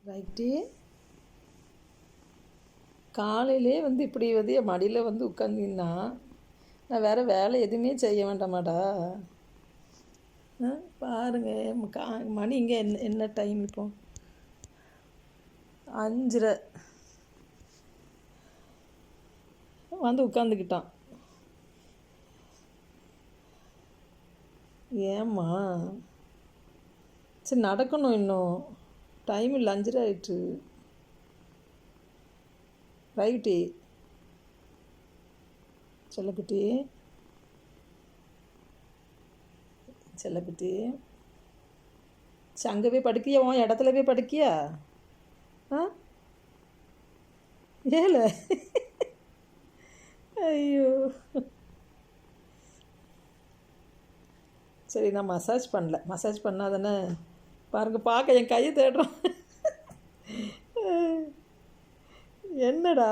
Right. காலையிலே இப்படி என் மடியில் உட்காந்தின்னா நான் வேறு வேலை எதுவுமே செய்ய வேண்டாமாடா? பாருங்க, மணி இங்கே என்ன டைம் இப்போ? 5:30. உட்காந்துக்கிட்டான். ஏம்மா? சரி, நடக்கணும் இன்னும். டைம் இல்லை, 5:30 ஆயிட்டு. ரைட்டு செல்லக்குட்டி, செல்லக்குட்டி. சரி, அங்கே போய் படுக்கியா? உன் இடத்துல போய் படுக்கியா? ஏல ஐயோ, சரி, நான் மசாஜ் பண்ணல. மசாஜ் பண்ணாதானே? பாருங்க, பார்க்க என் கையை தேடுறோம். என்னடா?